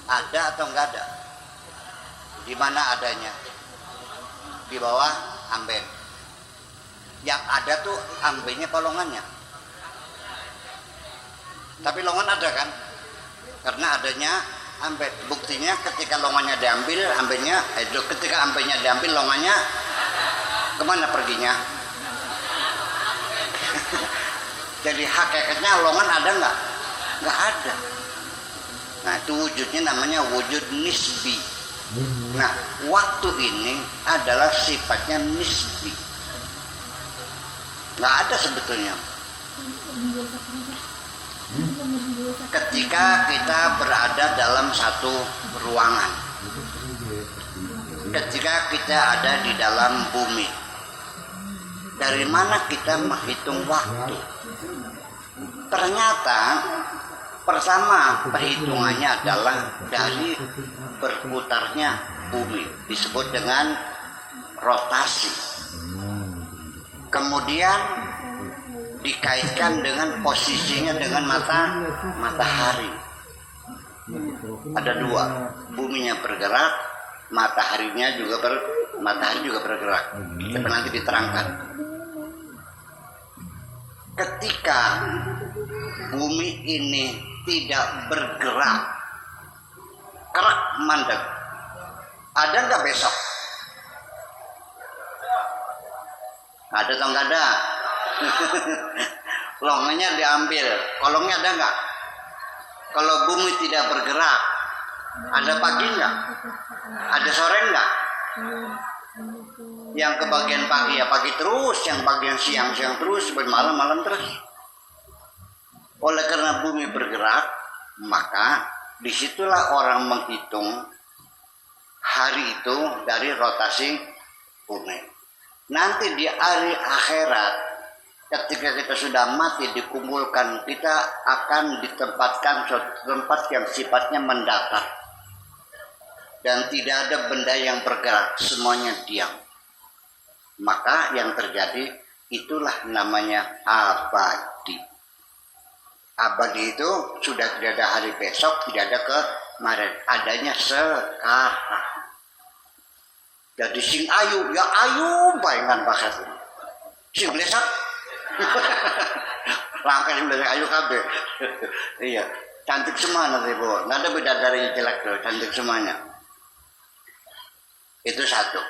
Ada atau enggak ada? Di mana adanya? Di bawah amben. Yang ada tuh ambennya kolongannya. Tapi longan ada kan? Karena adanya amben. Buktinya ketika longannya diambil, ketika ambennya diambil, longannya kemana perginya? Jadi hakikatnya longan ada nggak? Nggak ada. Nah itu wujudnya namanya wujud nisbi. Nah waktu ini adalah sifatnya nisbi. Nggak ada sebetulnya. Ketika kita berada dalam satu ruangan, ketika kita ada di dalam bumi, dari mana kita menghitung waktu? Ternyata pertama perhitungannya adalah dari berputarnya bumi, disebut dengan rotasi. Kemudian dikaitkan dengan posisinya dengan matahari. Ada dua, buminya bergerak, matahari juga bergerak. Tapi nanti diterangkan. Ketika bumi ini tidak bergerak, kerak mandek, ada nggak besok? Ada atau nggak ada? Longannya diambil, kolongnya ada nggak? Kalau bumi tidak bergerak, ada pagi nggak? Ada sore nggak? Yang kebagian pagi ya pagi terus, yang bagian siang terus, malam terus. Oleh karena bumi bergerak, maka disitulah orang menghitung hari itu dari rotasi bumi. Nanti di hari akhirat, ketika kita sudah mati dikumpulkan, kita akan ditempatkan suatu tempat yang sifatnya mendatar dan tidak ada benda yang bergerak, semuanya diam. Maka yang terjadi itulah namanya abadi. Abadi itu sudah tidak ada hari besok, tidak ada kemarin, adanya sekarang. Jadi sing ayu, ya ayu bayangan bakat. Sing blesak. Langkah sing blesak ayu kabeh. Iya, cantik semuanya nanti Bu. Nggak ada beda dari jelek tuh, cantik semuanya. Itu satu.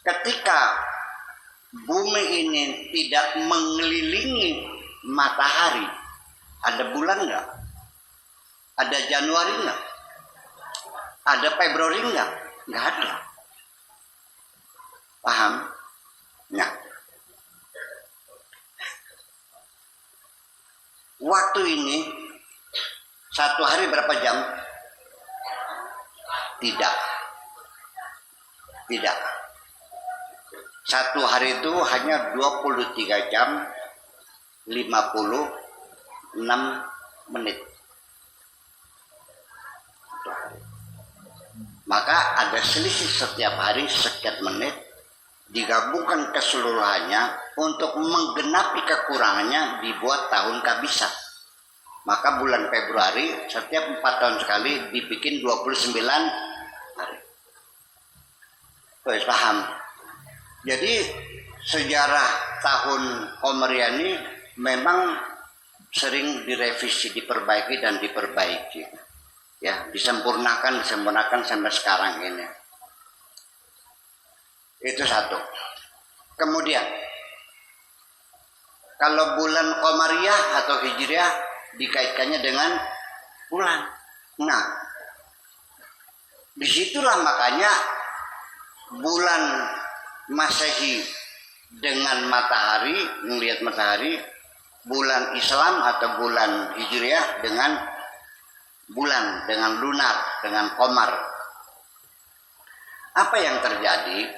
Ketika bumi ini tidak mengelilingi matahari, ada bulan nggak? Ada Januari nggak? Ada Februari nggak? Nggak ada. Paham? Nah, waktu ini satu hari berapa jam? Tidak. Satu hari itu hanya 23 jam 56 menit. Maka ada selisih setiap hari sekian menit, digabungkan keseluruhannya untuk menggenapi kekurangannya dibuat tahun kabisan. Maka bulan Februari setiap 4 tahun sekali dibikin 29 hari. Wes paham? Jadi sejarah tahun Komariah ini memang sering direvisi, diperbaiki dan diperbaiki. Ya, disempurnakan sampai sekarang ini. Itu satu. Kemudian kalau bulan Komariah atau Hijriah dikaitkannya dengan bulan. Nah, disitulah makanya bulan Masehi dengan matahari, melihat matahari, bulan Islam atau bulan Hijriah dengan bulan, dengan lunar, dengan komar. Apa yang terjadi?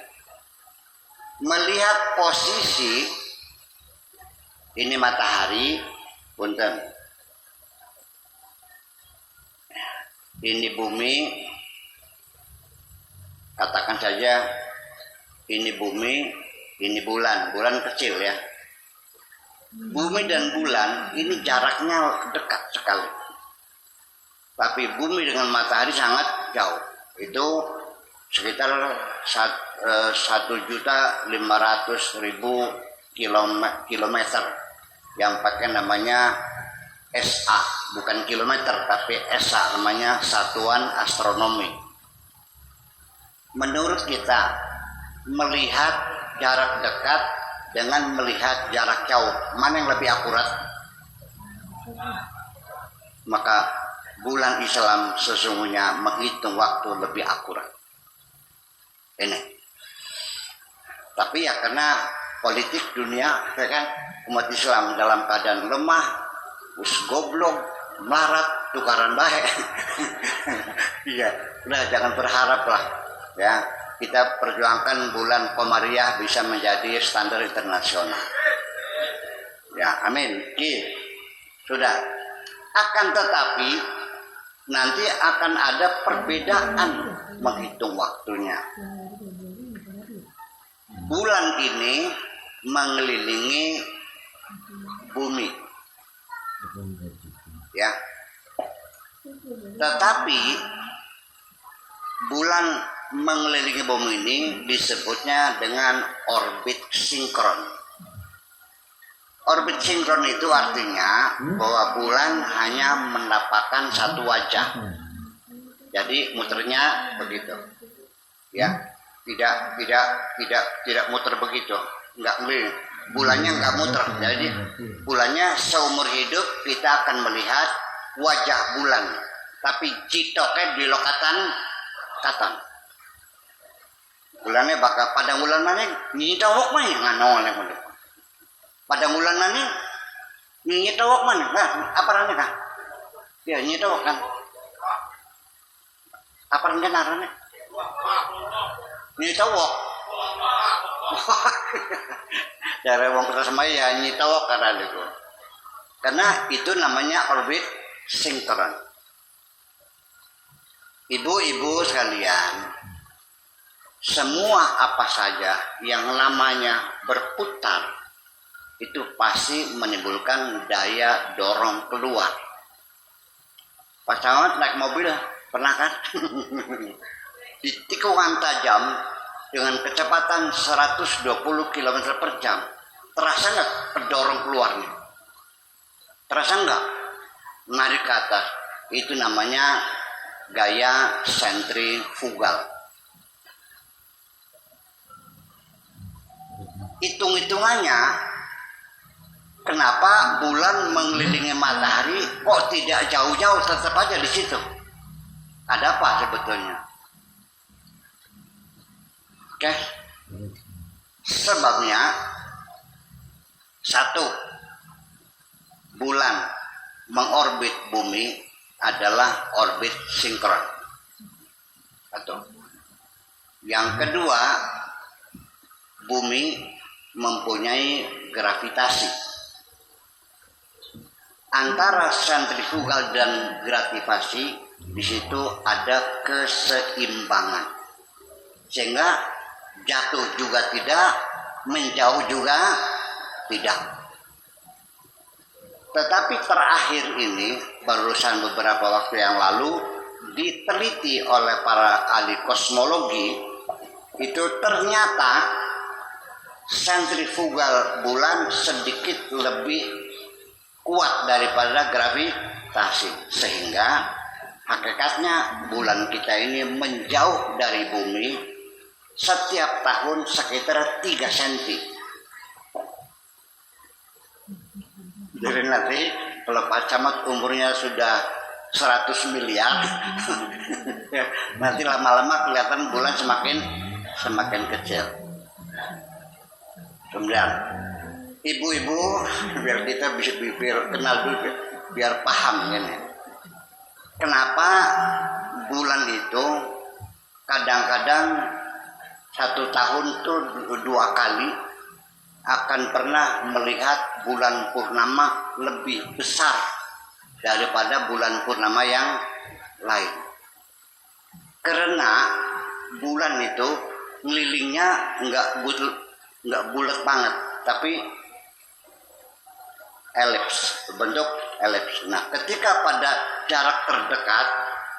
Melihat posisi ini matahari, punten, ini bumi, katakan saja ini bumi, ini bulan kecil ya. Bumi dan bulan ini jaraknya dekat sekali. tapi bumi dengan matahari sangat jauh. Itu sekitar 1.500.000 kilometer yang pakai namanya SA, bukan kilometer tapi SA, namanya satuan astronomi. Menurut kita, melihat jarak dekat dengan melihat jarak jauh, mana yang lebih akurat? Maka bulan Islam sesungguhnya menghitung waktu lebih akurat. Ini. Tapi ya karena politik dunia, ya kan, umat Islam dalam keadaan lemah, goblok, melarat, tukaran baik. Iya, udah jangan berharap lah. Ya, kita perjuangkan bulan Komariah bisa menjadi standar internasional. Ya, amin. Sudah. Akan tetapi nanti akan ada perbedaan menghitung waktunya. Bulan ini mengelilingi bumi. Ya. Tetapi bulan mengelilingi bumi ini disebutnya dengan orbit sinkron. Orbit sinkron itu artinya bahwa bulan hanya mendapatkan satu wajah. Jadi muternya begitu. Ya, tidak muter begitu. Enggak, bulannya enggak muter. Jadi bulannya seumur hidup kita akan melihat wajah bulan. Tapi citoknya di lokatan katan. Bulannya bakal pada bulan mana? Nyitawok mana nganol yang pada bulan mana? Nyitawok mana? Nah, apa namanya kan? Ya nyitawok kan. Apa namanya? Nyitawok. Cara wong kota Semai ya nyitawok karena itu. Karena itu namanya orbit sinkron. Ibu-ibu sekalian, semua apa saja yang namanya berputar itu pasti menimbulkan daya dorong keluar. Pasangan naik mobil pernah kan? Di tikungan tajam dengan kecepatan 120 km per jam, terasa nggak pendorong keluarnya? Terasa nggak? Narik ke atas. Itu namanya gaya sentrifugal. Hitung-hitungannya, kenapa bulan mengelilingi matahari kok tidak jauh-jauh, tetap aja di situ? Ada apa sebetulnya? Oke. Sebabnya satu, bulan mengorbit bumi adalah orbit sinkron. Satu. Yang kedua, bumi mempunyai gravitasi. Antara sentrifugal dan gravitasi di situ ada keseimbangan, sehingga jatuh juga tidak, menjauh juga tidak. Tetapi terakhir ini, barusan beberapa waktu yang lalu, diteliti oleh para ahli kosmologi, itu ternyata sentrifugal bulan sedikit lebih kuat daripada gravitasi, sehingga hakikatnya bulan kita ini menjauh dari bumi setiap tahun sekitar 3 cm. Jadi nanti kalau Pak Camat umurnya sudah 100 miliar, nanti lama-lama kelihatan bulan semakin kecil. Kemudian ibu-ibu, biar kita bisa kenal dulu, biar paham ini. Kenapa bulan itu kadang-kadang 1 tahun tuh 2 kali akan pernah melihat bulan purnama lebih besar daripada bulan purnama yang lain. Karena bulan itu ngelilingnya enggak bulat banget, tapi elips, bentuk elips. Nah, ketika pada jarak terdekat,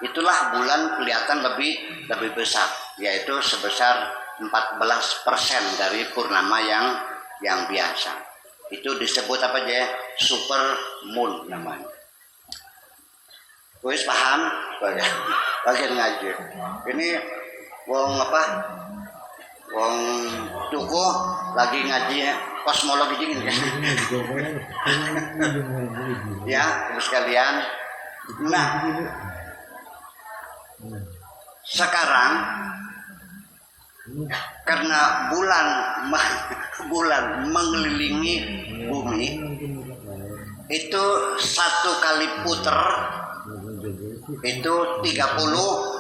itulah bulan kelihatan lebih besar, yaitu sebesar 14% dari purnama yang biasa. Itu disebut apa aja? Super moon namanya. Wis paham? Bagian ngaji. Ini wong apa? Wong tuku lagi ngaji kosmologi dingin kan? Ya, terus sekalian. Nah, sekarang karena bulan mengelilingi bumi itu satu kali puter itu 30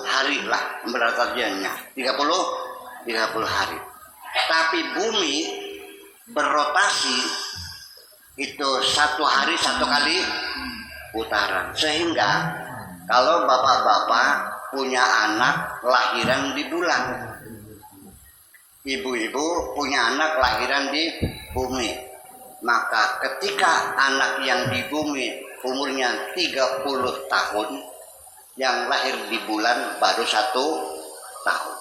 hari lah berartinya 30 hari. Tapi bumi berrotasi itu satu hari satu kali putaran. Sehingga kalau bapak-bapak punya anak lahiran di bulan, ibu-ibu punya anak lahiran di bumi, maka ketika anak yang di bumi umurnya 30 tahun, yang lahir di bulan baru 1 tahun.